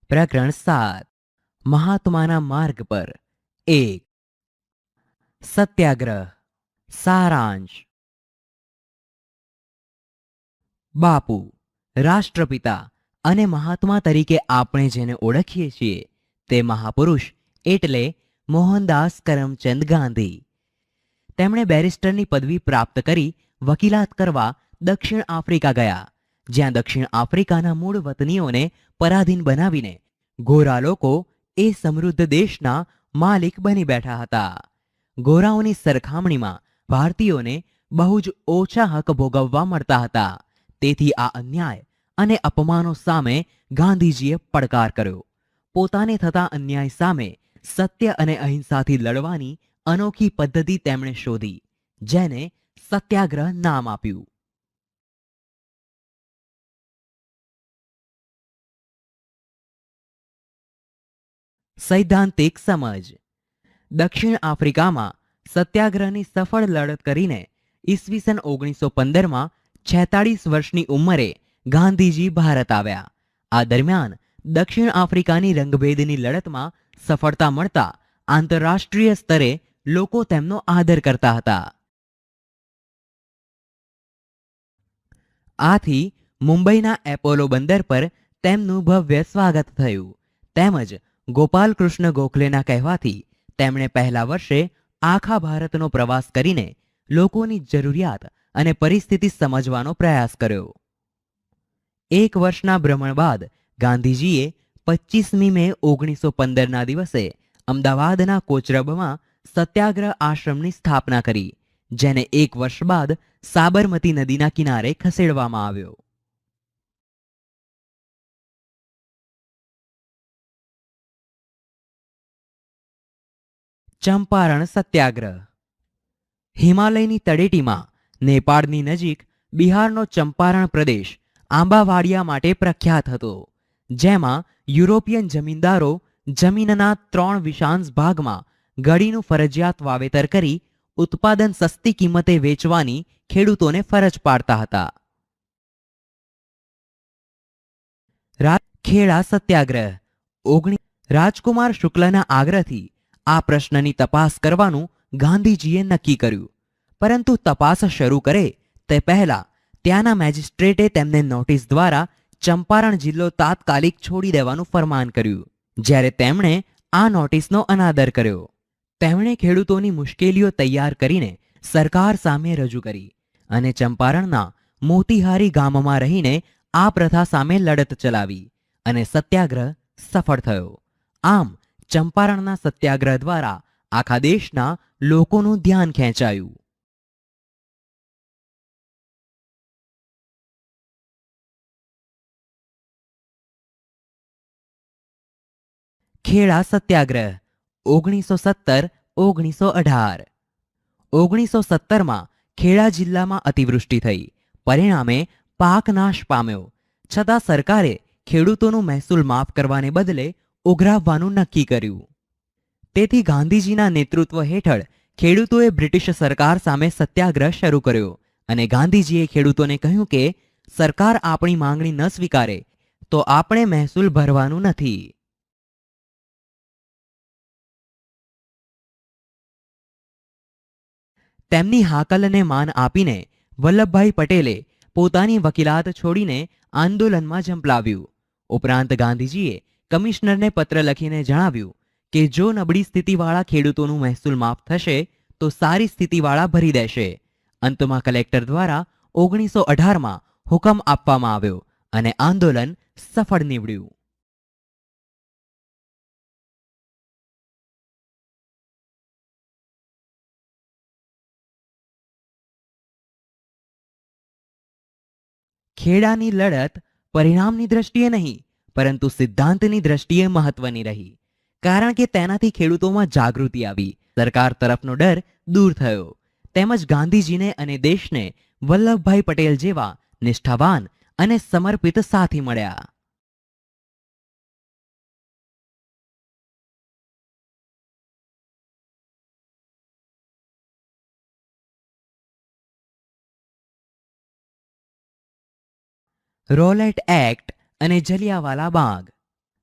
પ્રકરણ 7 મહાત્માના માર્ગ પર 1 સત્યાગ્રહ સારાંશ બાપુ રાષ્ટ્રપિતા અને મહાત્મા તરીકે આપણે જેને ઓળખીએ છીએ તે મહાપુરુષ એટલે મોહનદાસ કરમચંદ ગાંધી. તેમણે બેરિસ્ટરની પદવી પ્રાપ્ત કરી વકીલાત કરવા દક્ષિણ આફ્રિકા ગયા, જ્યાં દક્ષિણ આફ્રિકાના મૂળ વતનીઓને પરાધીન બનાવીને ગોરા લોકો એ સમૃદ્ધ દેશના માલિક બની બેઠા હતા. ગોરાઓની સરખામણીમાં ભારતીયોને બહુ જ ઓછા હક ભોગવવા મળતા હતા. તેથી આ અન્યાય અને અપમાનો સામે ગાંધીજીએ પડકાર કર્યો. પોતાને થતા અન્યાય સામે સત્ય અને અહિંસાથી લડવાની અનોખી પદ્ધતિ તેમણે શોધી, જેને સત્યાગ્રહ નામ આપ્યું. સૈદ્ધાંતિક સમજ. દક્ષિણ આફ્રિકામાં સત્યાગ્રહની સફળ લડત કરીને ઈસવીસન 1915માં 46 વર્ષની ઉંમરે ગાંધીજી ભારત આવ્યા. આ દરમિયાન દક્ષિણ આફ્રિકાની રંગભેદની લડતમાં સફળતા મળતા આંતરરાષ્ટ્રીય સ્તરે લોકો તેમનો આદર કરતા હતા. આથી મુંબઈના એપોલો બંદર પર તેમનું ભવ્ય સ્વાગત થયું. તેમજ ગોપાલકૃષ્ણ ગોખલેના કહેવાથી તેમણે પહેલા વર્ષે આખા ભારતનો પ્રવાસ કરીને લોકોની જરૂરિયાત અને પરિસ્થિતિ સમજવાનો પ્રયાસ કર્યો. એક વર્ષના ભ્રમણ બાદ ગાંધીજીએ 25મી મે 1915ના દિવસે અમદાવાદના કોચરબમાં સત્યાગ્રહ આશ્રમની સ્થાપના કરી, જેને એક વર્ષ બાદ સાબરમતી નદીના કિનારે ખસેડવામાં આવ્યો. ચંપારણ સત્યાગ્રહ. હિમાલયની તળેટીમાં નેપાળની નજીક બિહારનો ચંપારણ પ્રદેશ આંબાવાડિયા માટે પ્રખ્યાત હતો, જેમાં યુરોપિયન જમીનદારો જમીનના 3 વિશાંશ ભાગમાં ગળીનું ફરજિયાત વાવેતર કરી ઉત્પાદન સસ્તી કિંમતે વેચવાની ખેડૂતોને ફરજ પાડતા હતા. ખેડા સત્યાગ્રહ. રાજકુમાર શુક્લના આગ્રહથી આ પ્રશ્નની તપાસ કરવાનું ગાંધીજીએ નક્કી કર્યું. પરંતુ તપાસ શરૂ કરે તે પહેલા ત્યાંના મેજિસ્ટ્રેટે તેમને નોટિસ દ્વારા ચંપારણ જિલ્લો તાત્કાલિક છોડી દેવાનું ફરમાન કર્યું. જ્યારે તેમણે આ નોટિસનો અનાદર કર્યો, તેમણે ખેડૂતોની મુશ્કેલીઓ તૈયાર કરીને સરકાર સામે રજૂ કરી અને ચંપારણના મોતીહારી ગામમાં રહીને આ પ્રથા સામે લડત ચલાવી અને સત્યાગ્રહ સફળ થયો. આમ ચંપારણના સત્યાગ્રહ દ્વારા આખા દેશના લોકોનું ધ્યાન ખેંચાયું. ખેડા સત્યાગ્રહ 1917-1918. 1917માં ખેડા જિલ્લામાં અતિવૃષ્ટિ થઈ, પરિણામે પાક નાશ પામ્યો. છતાં સરકારે ખેડૂતોનું મહેસૂલ માફ કરવાને બદલે ઉઘરાવવાનું નક્કી કર્યું. તેથી ગાંધીજીના નેતૃત્વ હેઠળ ખેડૂતોએ બ્રિટિશ સરકાર સામે સત્યાગ્રહ શરૂ કર્યો અને ગાંધીજીએ ખેડૂતોને કહ્યું કે સરકાર આપણી માંગણી ન સ્વીકારે તો આપણે મહેસૂલ ભરવાનું નથી. તેમની હાકલને માન આપીને વલ્લભભાઈ પટેલે પોતાની વકીલાત છોડીને આંદોલનમાં ઝંપલાવ્યું. ઉપરાંત ગાંધીજીએ કમિશનરને પત્ર લખીને જણાવ્યું કે જો નબળી સ્થિતિવાળા ખેડૂતોનું મહેસૂલ માફ થશે તો સારી સ્થિતિવાળા ભરી દેશે. અંતમાં કલેક્ટર દ્વારા 1918માં હુકમ આપવામાં આવ્યો અને આંદોલન સફળ નીવડ્યું. ખેડાની લડત પરિણામની દ્રષ્ટિએ નહીં પરંતુ સિદ્ધાંતની દ્રષ્ટિએ મહત્વની રહી, કારણ કે તેનાથી ખેડૂતોમાં જાગૃતિ આવી, સરકાર તરફનો ડર દૂર થયો, તેમજ ગાંધીજીને અને દેશને વલ્લભભાઈ પટેલ જેવા નિષ્ઠાવાન અને સમર્પિત સાથી મળ્યા. રોલેટ એક્ટ અને જલિયાવાલા બાગ.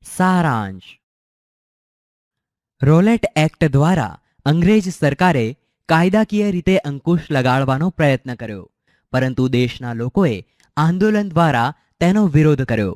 સારાંશ. રોલેટ એક્ટ દ્વારા અંગ્રેજ સરકારે કાયદાકીય રીતે અંકુશ લગાડવાનો પ્રયત્ન કર્યો, પરંતુ દેશના લોકોએ આંદોલન દ્વારા તેનો વિરોધ કર્યો.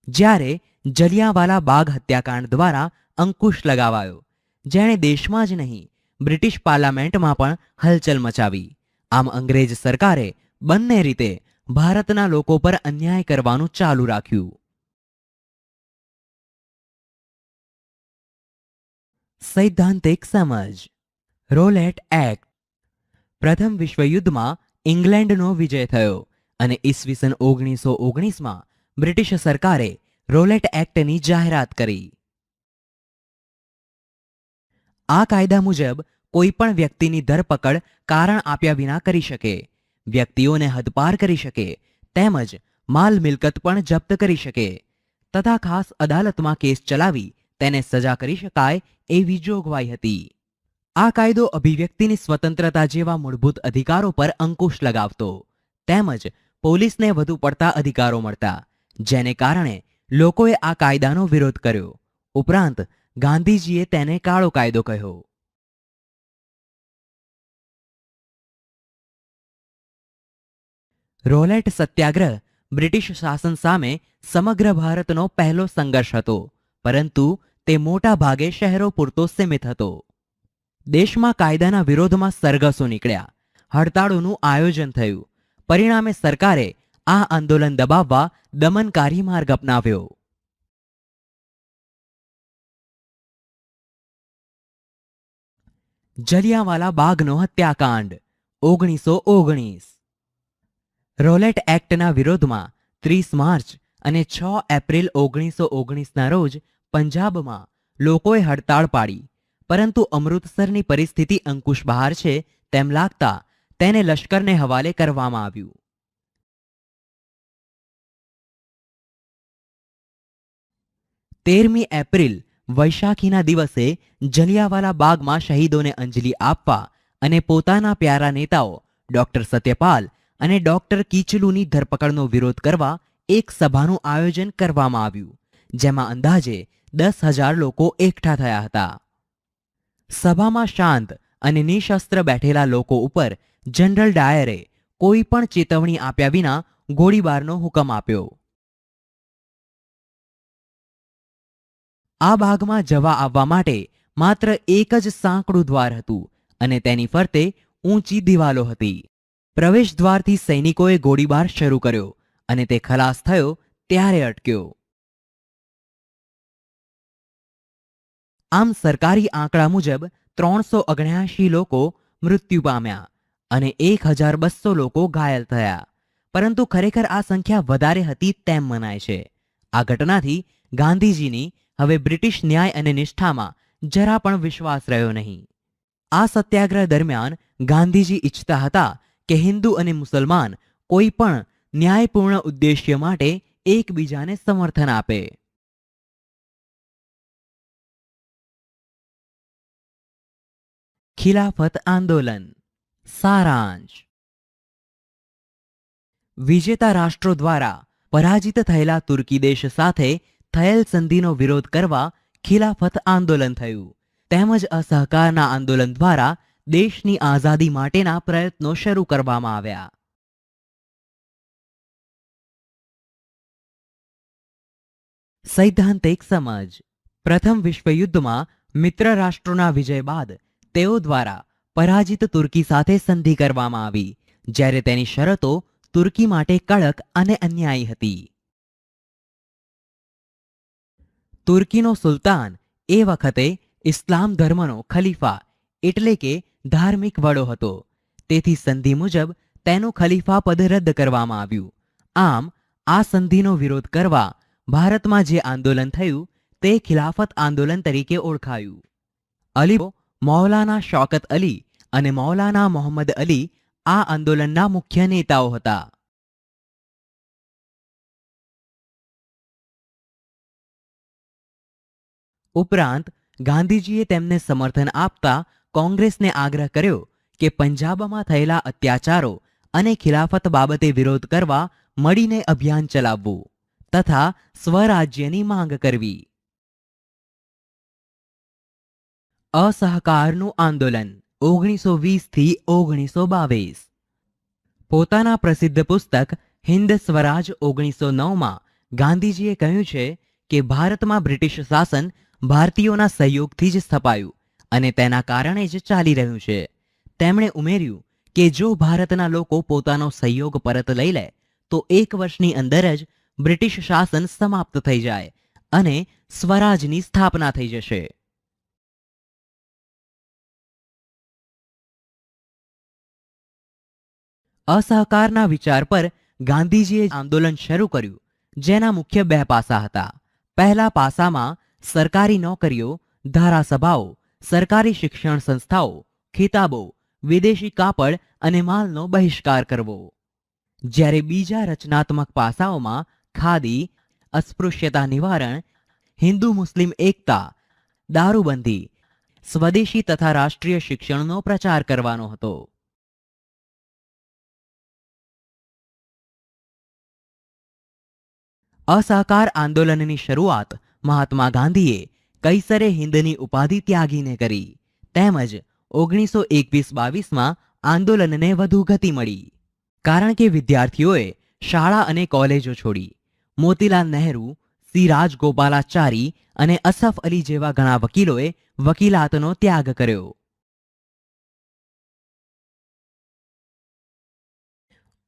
જ્યારે જલિયાંવાલા બાગ હત્યાકાંડ દ્વારા અંકુશ લગાવાયો, જેણે દેશમાં જ નહીં બ્રિટિશ પાર્લામેન્ટમાં પણ હલચલ મચાવી. આમ અંગ્રેજ સરકારે બંને રીતે ભારતના લોકો પર અન્યાય કરવાનું ચાલુ રાખ્યું. સૈદ્ધાંતિક સમજ. Rowlatt act. પ્રથમ વિશ્વયુદ્ધમાં ઇંગ્લેન્ડનો વિજય થયો અને ઈસવીસન 1919માં બ્રિટિશ સરકારે રોલેટ એક્ટની જાહેરાત કરી. આ કાયદા મુજબ કોઈ પણ વ્યક્તિની ધરપકડ કારણ આપ્યા વિના કરી શકે, વ્યક્તિઓને હદપાર કરી શકે, તેમજ માલ મિલકત પણ જપ્ત કરી શકે તથા ખાસ અદાલતમાં કેસ ચલાવી તેને સજા કરી શકાય એવી જોગવાઈ હતી. આ કાયદો અભિવ્યક્તિની સ્વતંત્રતા જેવા મૂળભૂત અધિકારો પર અંકુશ લગાવતો, તેમજ પોલીસને વધુ પડતા અધિકારો મળતા, જેને કારણે લોકોએ આ કાયદાનો વિરોધ કર્યો. ઉપરાંત ગાંધીજીએ તેને કાળો કાયદો કહ્યો. રોલેટ સત્યાગ્રહ બ્રિટિશ શાસન સામે સમગ્ર ભારતનો પહેલો સંઘર્ષ હતો, પરંતુ તે મોટા ભાગે શહેરો પૂરતો સીમિત હતો. દેશમાં કાયદાના વિરોધમાં સરઘસો નીકળ્યા, હડતાળોનું આયોજન થયું. પરિણામે સરકારે આ આંદોલન દબાવવા દમનકારી માર્ગ અપનાવ્યો. જલિયાંવાલા બાગનો હત્યાકાંડ 1919. રોલેટ એક્ટના વિરોધમાં 30 માર્ચ અને 6 એપ્રિલ 1919ના રોજ પંજાબમાં લોકોએ હડતાળ પાડી, પરંતુ અમૃતસરની પરિસ્થિતિ અંકુશ બહાર છે તેમ લાગતા તેને લશ્કરને હવાલે કરવામાં આવ્યું. 13મી એપ્રિલ વૈશાખીના દિવસે જલિયાંવાલા બાગમાં શહીદોને અંજલિ આપવા અને પોતાના પ્યારા નેતાઓ ડોક્ટર સત્યપાલ અને ડોક્ટર કીચલુની ધરપકડનો વિરોધ કરવા એક સભાનું આયોજન કરવામાં આવ્યું, જેમાં અંદાજે 10,000 લોકો એકઠા થયા હતા. સભામાં શાંત અને નિશસ્ત્ર બેઠેલા લોકો ઉપર જનરલ ડાયરે કોઈ પણ ચેતવણી આપ્યા વિના ગોળીબારનો હુકમ આપ્યો. આ બાગમાં જવા આવવા માટે માત્ર એક જ સાંકડું દ્વાર હતું અને તેની ફરતે ઊંચી દિવાલો હતી. પ્રવેશ દ્વારથી સૈનિકોએ ગોળીબાર શરૂ કર્યો અને તે ખલાસ થયો ત્યારે અટક્યો. આમ સરકારી આંકડા મુજબ 379 લોકો મૃત્યુ પામ્યા અને 1,200 લોકો ઘાયલ થયા, પરંતુ ખરેખર આ સંખ્યા વધારે હતી તેમ મનાય છે. આ ઘટનાથી ગાંધીજીની હવે બ્રિટિશ ન્યાય અને નિષ્ઠામાં જરા પણ વિશ્વાસ રહ્યો નહીં. આ સત્યાગ્રહ દરમિયાન ગાંધીજી ઈચ્છતા હતા કે હિન્દુ અને મુસલમાન કોઈ પણ ન્યાયપૂર્ણ ઉદ્દેશ્ય માટે એકબીજાને સમર્થન આપે. ખિલાફત આંદોલન. સારાંશ. વિજેતા રાષ્ટ્રો દ્વારા પરાજિત થયેલા તુર્કી દેશ સાથે થયેલ સંધિનો વિરોધ કરવા ખિલાફત આંદોલન થયું, તેમજ અસહકારના આંદોલન દ્વારા દેશની આઝાદી માટેના પ્રયત્નો શરૂ કરવામાં આવ્યા. સૈદ્ધાંતિક સમજ. પ્રથમ વિશ્વયુદ્ધમાં મિત્ર રાષ્ટ્રોના વિજય બાદ તેઓ દ્વારા પરાજિત તુર્કી સાથે સંધિ કરવામાં આવી, જ્યારે તેની શરતો તુર્કી માટે કડક અને અન્યાયી હતી. તુર્કીનો સુલતાન એ વખતે ઇસ્લામ ધર્મનો ખલીફા એટલે કે ધાર્મિક વડો હતો, તેથી સંધિ મુજબ તેનું ખલીફા પદ રદ કરવામાં આવ્યું. આમ આ સંધિનો વિરોધ કરવા ભારતમાં જે આંદોલન થયું તે ખિલાફત આંદોલન તરીકે ઓળખાયું. અલી, મૌલાના શૌકત અલી અને મૌલાના મોહમ્મદ અલી આ આંદોલનના મુખ્ય નેતાઓ હતા. ઉપરાંત ગાંધીજીએ તેમને સમર્થન આપતા કોંગ્રેસને આગ્રહ કર્યો કે પંજાબમાં થયેલા અત્યાચારો અને ખિલાફત બાબતે વિરોધ કરવા મળીને અભિયાન ચલાવવું તથા સ્વરાજ્યની માંગ કરવી. અસહકારનું આંદોલન 1920 થી 1922. પોતાના પ્રસિદ્ધ પુસ્તક હિન્દ સ્વરાજ 1909માં ગાંધીજીએ કહ્યું છે કે ભારતમાં બ્રિટિશ શાસન ભારતીયોના સહયોગથી જ સ્થપાયું અને તેના કારણે જ ચાલી રહ્યું છે. તેમણે ઉમેર્યું કે જો ભારતના લોકો પોતાનો સહયોગ પરત લઈ લે તો 1 વર્ષની અંદર જ બ્રિટિશ શાસન સમાપ્ત થઈ જાય અને સ્વરાજની સ્થાપના થઈ જશે. અસહકારના વિચાર પર ગાંધીજીએ આંદોલન શરૂ કર્યું, જેના મુખ્ય 2 પાસા હતા. પહેલા પાસામાં સરકારી નોકરીઓ, ધારાસભાઓ, સરકારી શિક્ષણ સંસ્થાઓ, ખિતાબો, વિદેશી કાપડ અને માલનો બહિષ્કાર કરવો. જ્યારે બીજા રચનાત્મક પાસાઓમાં ખાદી, અસ્પૃશ્યતા નિવારણ, હિન્દુ મુસ્લિમ એકતા, દારૂબંધી, સ્વદેશી તથા રાષ્ટ્રીય શિક્ષણનો પ્રચાર કરવાનો હતો. અસહકાર આંદોલનની શરૂઆત મહાત્મા ગાંધીએ કૈસરે હિન્દની ઉપાધિ ત્યાગીને કરી. તેમજ 1921-22માં આંદોલનને વધુ ગતિ મળી, કારણ કે વિદ્યાર્થીઓએ શાળા અને કોલેજો છોડી. મોતીલાલ નહેરુ, સી રાજગોપાલાચારી અને અસફ અલી જેવા ઘણા વકીલોએ વકીલાતનો ત્યાગ કર્યો.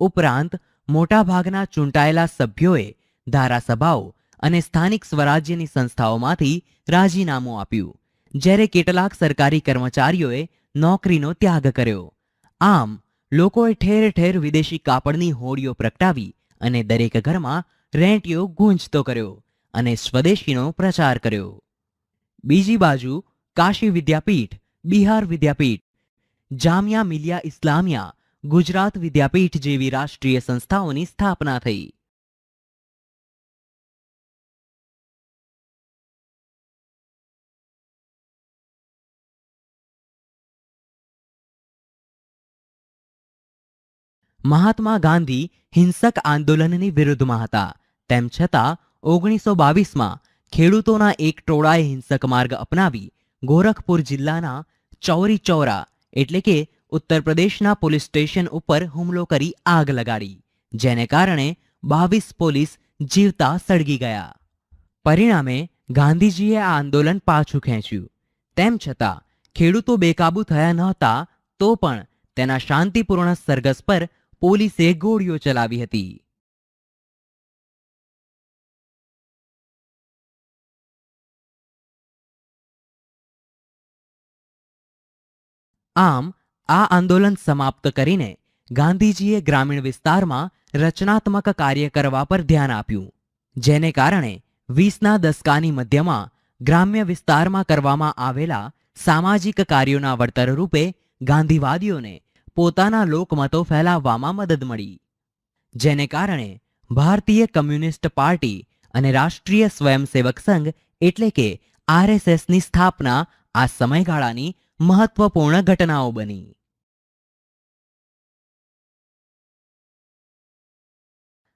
ઉપરાંત મોટાભાગના ચૂંટાયેલા સભ્યોએ ધારાસભાઓ અને સ્થાનિક સ્વરાજ્યની સંસ્થાઓમાંથી રાજીનામું આપ્યું, જ્યારે કેટલાક સરકારી કર્મચારીઓએ નોકરીનો ત્યાગ કર્યો. આમ લોકોએ ઠેર ઠેર વિદેશી કાપડની હોડીઓ પ્રગટાવી અને દરેક ઘરમાં રેંટિયો ગૂંજતો કર્યો અને સ્વદેશીનો પ્રચાર કર્યો. બીજી બાજુ કાશી વિદ્યાપીઠ, બિહાર વિદ્યાપીઠ, જામિયા મિલિયા ઇસ્લામિયા, ગુજરાત વિદ્યાપીઠ જેવી રાષ્ટ્રીય સંસ્થાઓની સ્થાપના થઈ. મહાત્મા ગાંધી હિંસક આંદોલનની વિરુદ્ધમાં હતા. તેમ છતાં 1922માં ખેડૂતોના એક ટોળાએ હિંસક માર્ગ અપનાવી ગોરખપુર જિલ્લાના ચૌરી ચૌરા એટલે કે ઉત્તર પ્રદેશના પોલીસ સ્ટેશન ઉપર હુમલો કરી આગ લગાડી, જેને કારણે 22 પોલીસ જીવતા સળગી ગયા. પરિણામે ગાંધીજીએ આ આંદોલન પાછું ખેંચ્યું. તેમ છતાં ખેડૂતો બેકાબૂ થયા નહોતા, તો પણ તેના શાંતિપૂર્ણ સરઘસ પર પોલીસે ગોળીઓ ચલાવી હતી. આમ આ આંદોલન સમાપ્ત કરીને ગાંધીજીએ ગ્રામીણ વિસ્તારમાં રચનાત્મક કાર્ય કરવા પર ધ્યાન આપ્યું, જેને કારણે 20ના દશકાની મધ્યમાં ગ્રામ્ય વિસ્તારમાં કરવામાં આવેલા સામાજિક કાર્યોના વળતર રૂપે ગાંધીવાદીઓને પોતાના લોકમતો ફેલાવવામાં મદદ મળી, જેને કારણે ભારતીય કમ્યુનિસ્ટ પાર્ટી અને રાષ્ટ્રીય સ્વયંસેવક સંઘ એટલે કે RSSની સ્થાપના આ સમયગાળાની મહત્વપૂર્ણ ઘટનાઓ બની.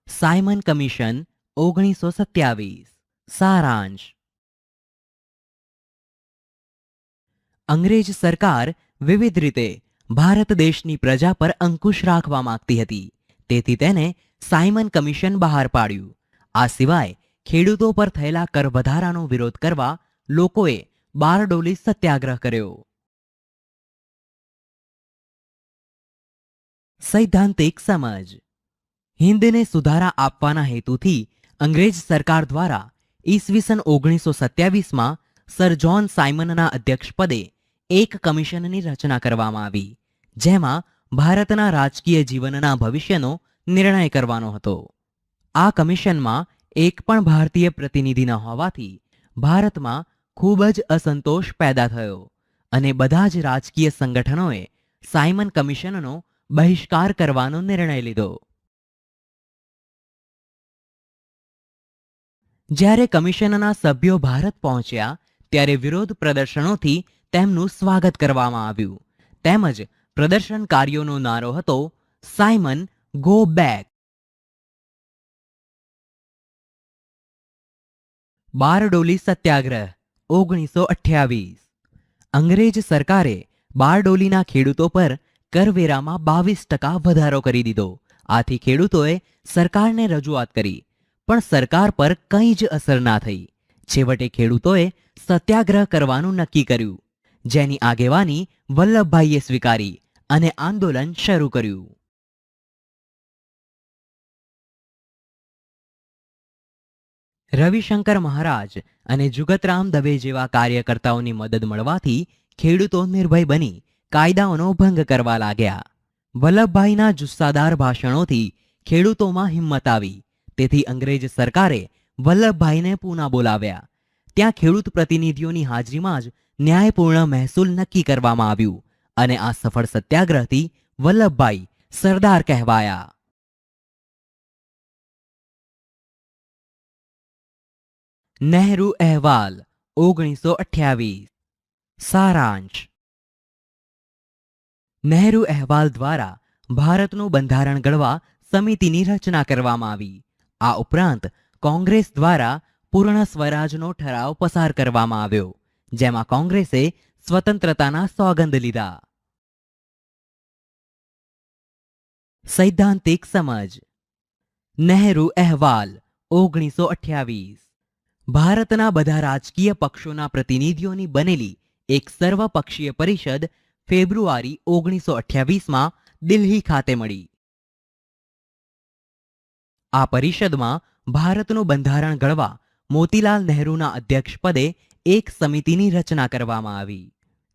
Simon commission 1927. સારાંશ. અંગ્રેજ સરકાર વિવિધ રીતે ભારત દેશની પ્રજા પર અંકુશ રાખવા માંગતી હતી, તેથી તેને સાયમન કમિશન બહાર પાડ્યું. આ સિવાય ખેડૂતો પર થયેલા કર વધારાનો વિરોધ કરવા લોકોએ બારડોલી સત્યાગ્રહ કર્યો. સૈદ્ધાંતિક સમજ. હિન્દને સુધારા આપવાના હેતુથી અંગ્રેજ સરકાર દ્વારા ઈસવીસન 1927માં સર જ્હોન સાયમનના અધ્યક્ષપદે એક કમિશનની રચના કરવામાં આવી, જેમાં ભારતના રાજકીય જીવનના ભવિષ્યનો નિર્ણય કરવાનો હતો. આ કમિશનમાં એક પણ ભારતીય પ્રતિનિધિ ન હોવાથી ભારતમાં ખૂબ જ અસંતોષ પેદા થયો અને બધા જ રાજકીય સંગઠનોએ સાયમન કમિશનનો બહિષ્કાર કરવાનો નિર્ણય લીધો. જ્યારે કમિશનના સભ્યો ભારત પહોંચ્યા ત્યારે વિરોધ પ્રદર્શનોથી તેમનું સ્વાગત કરવામાં આવ્યું, તેમજ પ્રદર્શનકારીઓનો નારો હતો સાયમન ગો બેક. બારડોલી સત્યાગ્રહ 1928. અંગ્રેજ સરકારે બારડોલીના ખેડૂતો પર કરવેરામાં 22% વધારો કરી દીધો. આથી ખેડૂતોએ સરકારને રજૂઆત કરી, પણ સરકાર પર કંઈ જ અસર ના થઈ. છેવટે ખેડૂતોએ સત્યાગ્રહ કરવાનું નક્કી કર્યું, જેની આગેવાની વલ્લભભાઈએ સ્વીકારી અને આંદોલન શરૂ કર્યું. રવિશંકર મહારાજ અને જુગતરામ દવે જેવા કાર્યકર્તાઓની મદદ મળવાથી ખેડૂતો નિર્ભય બની કાયદાઓનો ભંગ કરવા લાગ્યા. વલ્લભભાઈના જુસ્સાદાર ભાષણોથી ખેડૂતોમાં હિંમત આવી. તેથી અંગ્રેજ સરકારે વલ્લભભાઈને પૂના બોલાવ્યા. ત્યાં ખેડૂત પ્રતિનિધિઓની હાજરીમાં જ ન્યાયપૂર્ણ મહેસૂલ નક્કી કરવામાં આવ્યું અને આ સફળ સત્યાગ્રહથી વલ્લભભાઈ સરદાર કહેવાયા. નહેરુ અહેવાલ 1928. સારાંશ. નહેરુ અહેવાલ દ્વારા ભારતનું બંધારણ ઘડવા સમિતિની રચના કરવામાં આવી. આ ઉપરાંત કોંગ્રેસ દ્વારા પૂર્ણ સ્વરાજનો ઠરાવ પસાર કરવામાં આવ્યો, જેમાં કોંગ્રેસે સ્વતંત્રતાના સોગંદ લીધા. સૈદ્ધાંતિક સમજ. નહેરુ અહેવાલ 1928 ભારતના બધા રાજકીય પક્ષોના પ્રતિનિધિઓની બનેલી એક સર્વપક્ષીય પરિષદ ફેબ્રુઆરી 1928માં દિલ્હી ખાતે મળી. આ પરિષદમાં ભારતનું બંધારણ ઘડવા મોતીલાલ નહેરુના અધ્યક્ષપદે એક સમિતિની રચના કરવામાં આવી.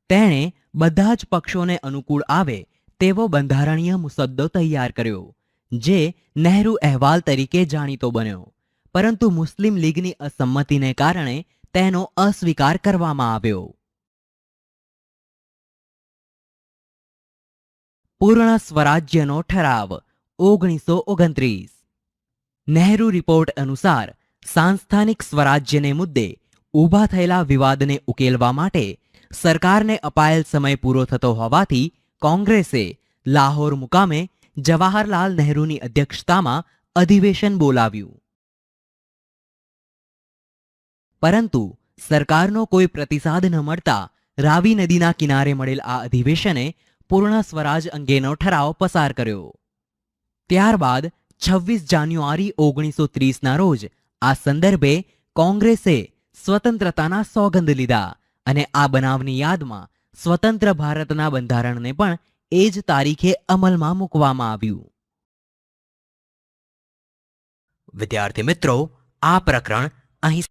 તેણે બધા જ પક્ષોને અનુકૂળ આવે તેવો બંધારણીય મુસદ્દો તૈયાર કર્યો, જે નહેરુ અહેવાલ તરીકે જાણીતો બન્યો. પરંતુ મુસ્લિમ લીગની અસંમતિને કારણે તેનો અસ્વીકાર કરવામાં આવ્યો. પૂર્ણ સ્વરાજ્યનો ઠરાવ 1929. નહેરુ રિપોર્ટ અનુસાર સાંસ્થાનિક સ્વરાજ્યને મુદ્દે ઊભા થયેલા વિવાદને ઉકેલવા માટે સરકારને અપાયેલ સમય પૂરો થતો હોવાથી કોંગ્રેસે લાહોર મુકામે જવાહરલાલ નહેરુની અધ્યક્ષતામાં અધિવેશન બોલાવ્યું. પરંતુ સરકારનો કોઈ પ્રતિસાદ ન મળતા રાવી નદીના કિનારે મળેલ આ અધિવેશને પૂર્ણ સ્વરાજ અંગેનો ઠરાવ પસાર કર્યો. ત્યારબાદ 26 જાન્યુઆરી 1930ના રોજ આ સંદર્ભે કોંગ્રેસે સ્વતંત્રતાના સોગંદ લીધા અને આ બનાવની યાદમાં સ્વતંત્ર ભારતના બંધારણને પણ એ જ તારીખે અમલમાં મૂકવામાં આવ્યું. વિદ્યાર્થી મિત્રો, આ પ્રકરણ અહીં